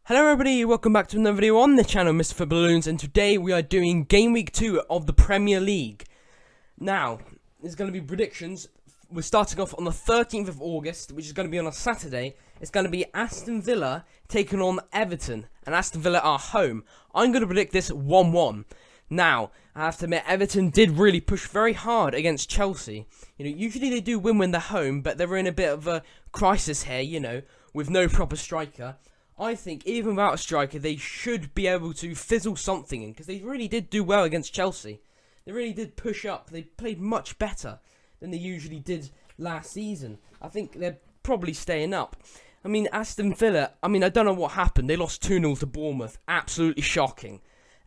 Hello everybody, welcome back to another video on the channel, Mr. Football Loons, and today we are doing Game Week 2 of the Premier League. Now, there's going to be predictions. We're starting off on the 13th of August, which is going to be on a Saturday. It's going to be Aston Villa taking on Everton, and Aston Villa are home. I'm going to predict this 1-1. Now, I have to admit, Everton did really push very hard against Chelsea. Usually they do win when they're home, but they're in a bit of a crisis here, with no proper striker. I think even without a striker, they should be able to fizzle something in, because they really did do well against Chelsea. They really did push up. They played much better than they usually did last season. I think they're probably staying up. I mean, Aston Villa, I don't know what happened. They lost 2-0 to Bournemouth. Absolutely shocking.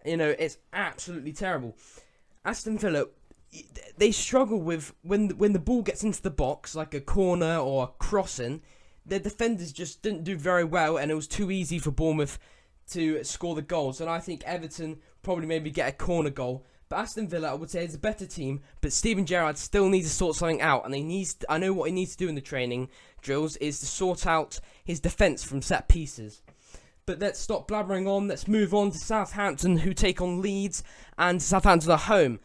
It's absolutely terrible. Aston Villa, they struggle with when the ball gets into the box, like a corner or a crossing. Their defenders just didn't do very well, and it was too easy for Bournemouth to score the goals. And I think Everton probably maybe get a corner goal. But Aston Villa, I would say, is a better team. But Steven Gerrard still needs to sort something out. And I know what he needs to do in the training drills is to sort out his defence from set pieces. But let's stop blabbering on. Let's move on to Southampton, who take on Leeds. And Southampton are home.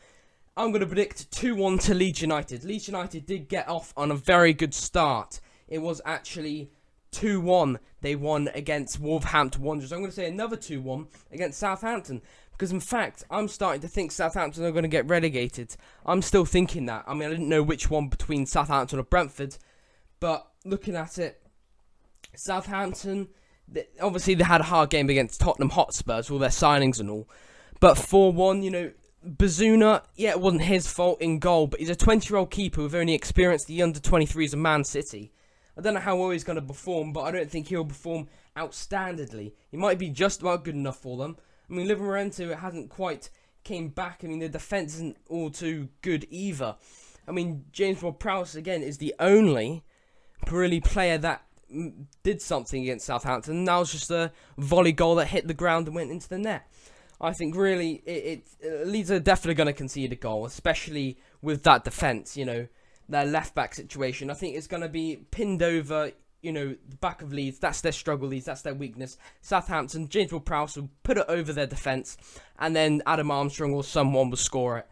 I'm going to predict 2-1 to Leeds United. Leeds United did get off on a very good start. It was actually 2-1 they won against Wolverhampton Wanderers. I'm going to say another 2-1 against Southampton. Because, in fact, I'm starting to think Southampton are going to get relegated. I'm still thinking that. I didn't know which one between Southampton or Brentford. But, looking at it, Southampton, obviously they had a hard game against Tottenham Hotspurs, all their signings and all. But 4-1, Bazuna, it wasn't his fault in goal. But he's a 20-year-old keeper with only experienced the under-23s of Man City. I don't know how well he's going to perform, but I don't think he'll perform outstandingly. He might be just about good enough for them. Liverpool hasn't quite came back. The defence isn't all too good either. James Ward-Prowse, again, is the only really player that did something against Southampton. Now it's just a volley goal that hit the ground and went into the net. I think really Leeds are definitely going to concede a goal, especially with that defence, their left-back situation. I think it's going to be pinned over, the back of Leeds. That's their struggle, Leeds. That's their weakness. Southampton, James Ward-Prowse will put it over their defence, and then Adam Armstrong or someone will score it.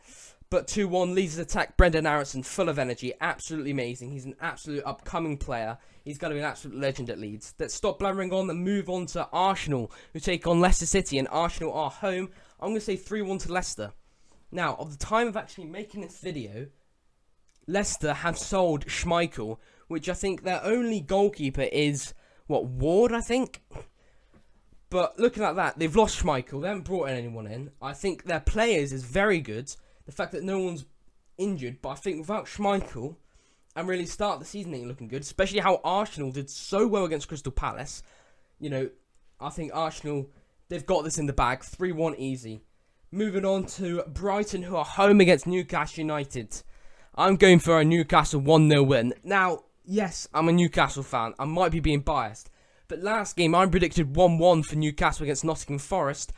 But 2-1, Leeds' attack, Brendan Harrison, full of energy, absolutely amazing. He's an absolute upcoming player. He's going to be an absolute legend at Leeds. Let's stop blabbering on and move on to Arsenal, who take on Leicester City, and Arsenal are home. I'm going to say 3-1 to Leicester. Now, at the time of actually making this video, Leicester have sold Schmeichel, which I think their only goalkeeper is, Ward, I think? But looking at that, they've lost Schmeichel. They haven't brought anyone in. I think their players is very good. The fact that no one's injured, but I think without Schmeichel, and really start the season ain't looking good, especially how Arsenal did so well against Crystal Palace. I think Arsenal, they've got this in the bag. 3-1 easy. Moving on to Brighton, who are home against Newcastle United. I'm going for a Newcastle 1-0 win. Now, yes, I'm a Newcastle fan. I might be being biased. But last game, I predicted 1-1 for Newcastle against Nottingham Forest.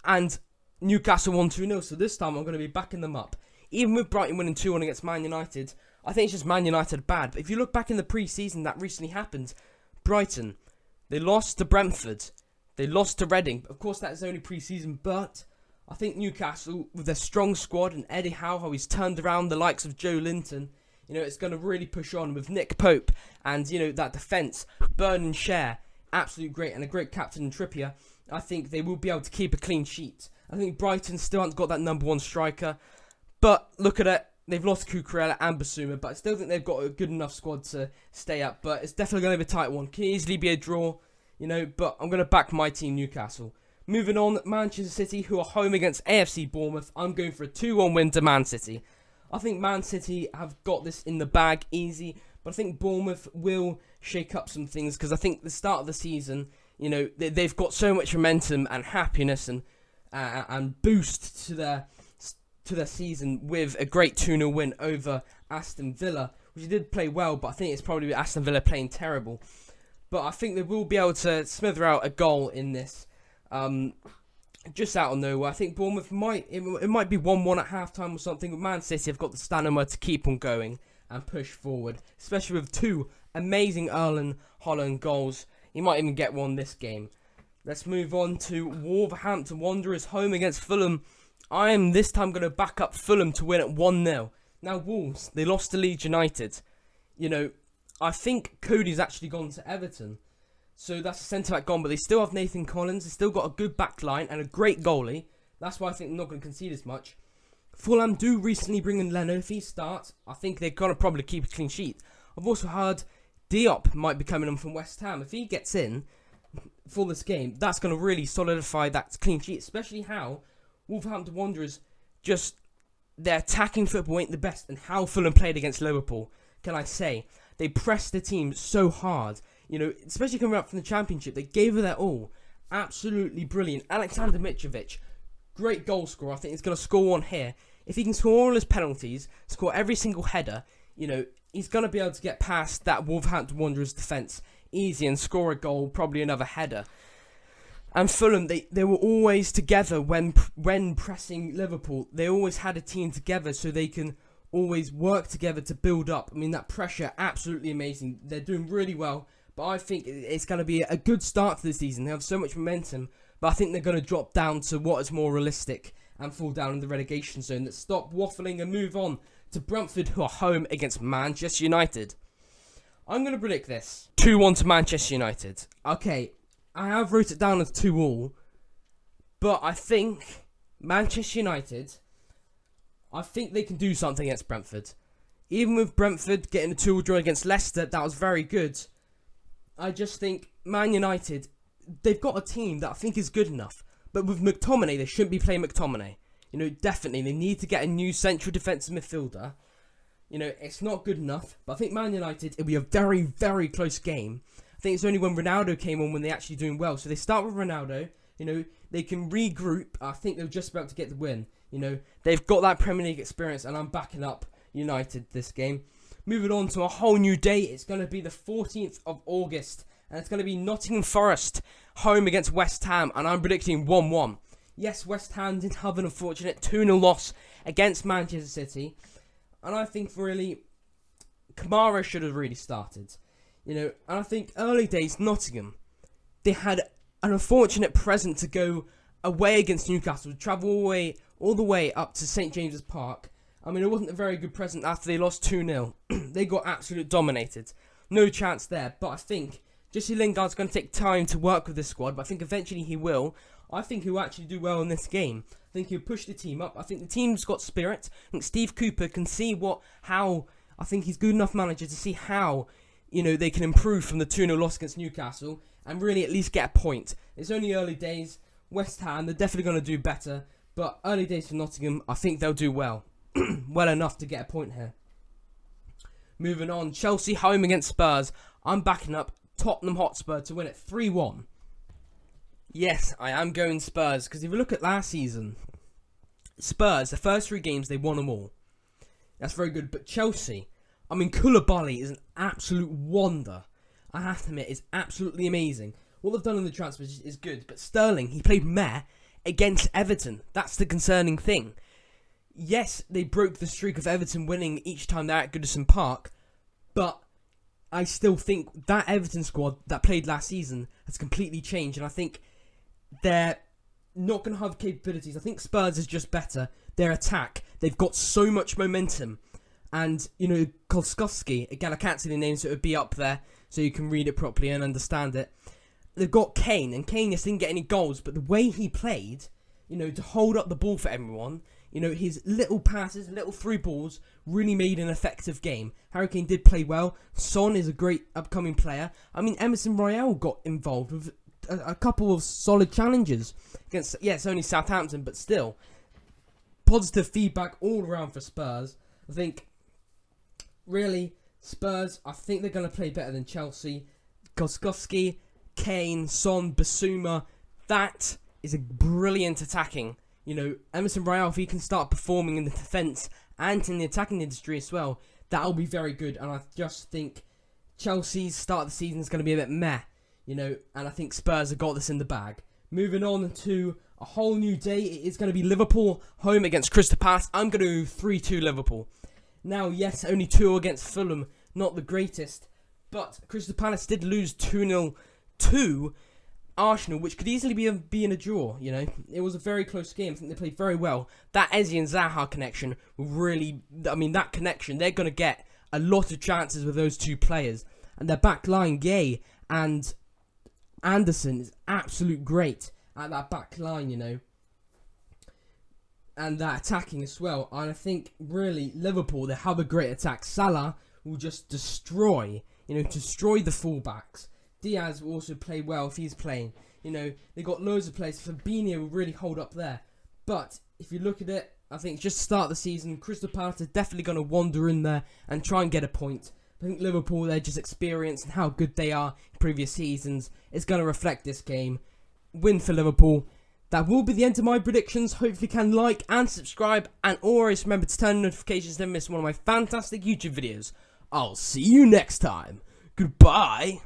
And Newcastle won 2-0. So this time, I'm going to be backing them up. Even with Brighton winning 2-1 against Man United, I think it's just Man United bad. But if you look back in the pre-season that recently happened, Brighton, they lost to Brentford. They lost to Reading. Of course, that is only pre-season, but I think Newcastle, with their strong squad and Eddie Howe, how he's turned around the likes of Joe Linton, it's going to really push on with Nick Pope and, that defence, Burn and Share, absolutely great, and a great captain in Trippier. I think they will be able to keep a clean sheet. I think Brighton still haven't got that number one striker, but look at it, they've lost Cucurella and Basuma, but I still think they've got a good enough squad to stay up, but it's definitely going to be a tight one. Can easily be a draw, but I'm going to back my team, Newcastle. Moving on, Manchester City, who are home against AFC Bournemouth. I'm going for a 2-1 win to Man City. I think Man City have got this in the bag easy, but I think Bournemouth will shake up some things, because I think the start of the season, they've got so much momentum and happiness and boost to their season with a great 2-0 win over Aston Villa, which did play well, but I think it's probably Aston Villa playing terrible. But I think they will be able to smother out a goal in this. Just out of nowhere. I think Bournemouth might be 1-1 at half-time or something, but Man City have got the stamina to keep on going and push forward, especially with two amazing Erling Haaland goals. He might even get one this game. Let's move on to Wolverhampton Wanderers home against Fulham. I am this time going to back up Fulham to win at 1-0. Now, Wolves, they lost to Leeds United. I think Cody's actually gone to Everton. So that's a centre-back gone, but they still have Nathan Collins. They still got a good back line and a great goalie. That's why I think they're not going to concede as much. Fulham do recently bring in Leno. If he starts, I think they're going to probably keep a clean sheet. I've also heard Diop might be coming in from West Ham. If he gets in for this game, that's going to really solidify that clean sheet, especially how Wolverhampton Wanderers their attacking football ain't the best, and how Fulham played against Liverpool, can I say. They pressed the team so hard, especially coming up from the Championship. They gave it their all. Absolutely brilliant. Alexander Mitrovic, great goal scorer. I think he's going to score one here. If he can score all his penalties, score every single header, he's going to be able to get past that Wolverhampton Wanderers defence easy and score a goal, probably another header. And Fulham, they were always together when pressing Liverpool. They always had a team together so they can always work together to build up. I mean, that pressure, absolutely amazing. They're doing really well, but I think it's going to be a good start to the season. They have so much momentum, but I think they're going to drop down to what is more realistic and fall down in the relegation zone. Let's stop waffling and move on to Brentford, who are home against Manchester United. I'm going to predict this. 2-1 to Manchester United. Okay, I have wrote it down as 2-2, but I think Manchester United, I think they can do something against Brentford. Even with Brentford getting a 2-2 draw against Leicester, that was very good. I just think Man United, they've got a team that I think is good enough. But with McTominay, they shouldn't be playing McTominay. Definitely, they need to get a new central defensive midfielder. It's not good enough. But I think Man United, it'll be a very, very close game. I think it's only when Ronaldo came on when they're actually doing well. So they start with Ronaldo. They can regroup. I think they're just about to get the win. They've got that Premier League experience, and I'm backing up United this game. Moving on to a whole new day. It's going to be the 14th of August. And it's going to be Nottingham Forest home against West Ham. And I'm predicting 1-1. Yes, West Ham did have an unfortunate 2-0 loss against Manchester City. And I think really, Kamara should have really started. And I think early days, Nottingham, they had an unfortunate present to go away against Newcastle, to travel all the way up to St James's Park. I mean, it wasn't a very good present after they lost 2-0. They got absolutely dominated. No chance there. But I think Jesse Lingard's going to take time to work with this squad, but I think eventually he will. I think he'll actually do well in this game. I think he'll push the team up. I think the team's got spirit. I think Steve Cooper can see how. I think he's good enough manager to see how, they can improve from the 2-0 loss against Newcastle and really at least get a point. It's only early days. West Ham, they're definitely going to do better. But early days for Nottingham, I think they'll do well. Well enough to get a point here. Moving on, Chelsea home against Spurs. I'm backing up Tottenham Hotspur to win it 3-1. Yes, I am going Spurs, because if you look at last season, Spurs, the first 3 games, they won them all. That's very good. But Chelsea, I mean, Koulibaly is an absolute wonder. I have to admit, it's absolutely amazing. What they've done in the transfers is good, but Sterling, he played meh against Everton. That's the concerning thing. Yes, they broke the streak of Everton winning each time they're at Goodison Park, but I still think that Everton squad that played last season has completely changed, and I think they're not going to have capabilities. I think Spurs is just better. Their attack, they've got so much momentum, and, Kolskowski, again, I can't see the name, so it would be up there, so you can read it properly and understand it. They've got Kane, and Kane just didn't get any goals, but the way he played, to hold up the ball for everyone, his little passes, little through balls really made an effective game. Harry Kane did play well. Son is a great upcoming player. I mean, Emerson Royale got involved with a couple of solid challenges against, it's only Southampton, but still. Positive feedback all around for Spurs. I think, really, Spurs, I think they're going to play better than Chelsea. Kolskowski, Kane, Son, Basuma, that is a brilliant attacking. Emerson Royale, if he can start performing in the defence and in the attacking industry as well, that'll be very good. And I just think Chelsea's start of the season is going to be a bit meh, and I think Spurs have got this in the bag. Moving on to a whole new day, it is going to be Liverpool home against Crystal Palace. I'm going to do 3-2 Liverpool. Now, yes, only 2 against Fulham, not the greatest, but Crystal Palace did lose 2-0 to Arsenal, which could easily be in a draw. You know, it was a very close game. I think they played very well. That Eze and Zaha connection will really, I mean, that connection, they're gonna get a lot of chances with those two players, and their back line, Gay and Anderson, is absolute great at that back line. You know. And that attacking as well. And I think, really, Liverpool, they have a great attack. Salah will just destroy the fullbacks. Diaz will also play well if he's playing. You know, they got loads of players. Fabinho will really hold up there. But, if you look at it, I think just start the season, Crystal Palace are definitely going to wander in there and try and get a point. I think Liverpool, they're just experienced and how good they are in previous seasons. It's going to reflect this game. Win for Liverpool. That will be the end of my predictions. Hopefully you can like and subscribe. And always remember to turn on notifications to never miss one of my fantastic YouTube videos. I'll see you next time. Goodbye.